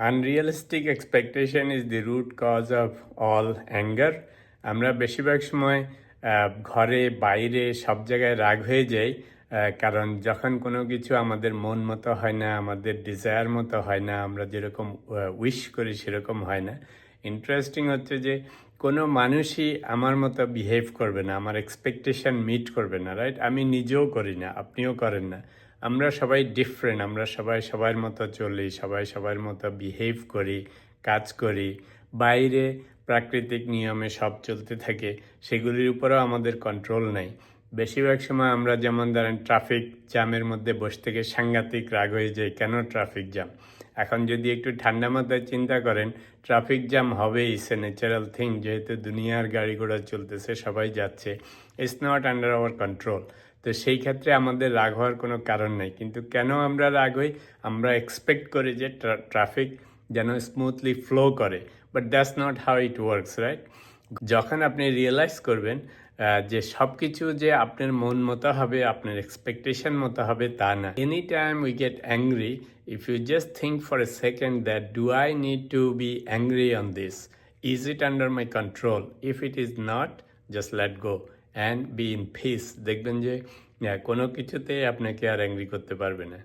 Unrealistic expectation is the root cause of all anger. আমরা বেশিরভাগ সময় ঘরে বাইরে সব জায়গায় রাগ হয়ে যাই, কারণ যখন কোনো কিছু আমাদের মন মতো হয় না, আমাদের ডিজায়ার মতো হয় না, আমরা যেরকম উইশ করি সেরকম হয় না। ইন্টারেস্টিং হচ্ছে যে কোনো মানুষই আমার মতো বিহেভ করবে না, আমার এক্সপেকটেশন মিট করবে না, রাইট? আমি নিজেও করি না, আপনিও করেন না। আমরা সবাই ডিফারেন্ট, আমরা সবাই সবার মতো চলি, সবাই সবার মতো বিহেভ করি, কাজ করি। বাইরে প্রাকৃতিক নিয়মে সব চলতে থাকে, সেগুলির উপরেও আমাদের কন্ট্রোল নাই। বেশিরভাগ সময় আমরা যেমন ধরেন ট্রাফিক জ্যামের মধ্যে বসে থেকে সাংঘাতিক রাগ হয়ে যায়, কেন ট্রাফিক জ্যাম। এখন যদি একটু ঠান্ডা মাথায় চিন্তা করেন, ট্রাফিক জ্যাম হবেই, ইটস এ ন্যাচারাল থিং, যেহেতু দুনিয়ার গাড়ি ঘোড়া চলতেছে, সবাই যাচ্ছে, it's not under our control. তো সেই ক্ষেত্রে আমাদের রাগ হওয়ার কোনো কারণ নেই। কিন্তু কেন আমরা রাগ হই? আমরা এক্সপেক্ট করি যে ট্রাফিক যেন স্মুথলি ফ্লো করে, but that's not how it works, right? যখন আপনি রিয়েলাইজ করবেন যে সব কিছু যে আপনার মন মতো হবে, আপনার এক্সপেকটেশন মতো হবে, তা না। Any time we get angry, if you just think for a second that do I need to be angry on this, is it under my control, if it is not, just let go and be in peace. দেখবেন যে কোনো কিছুতেই আপনাকে আর angry করতে পারবে না।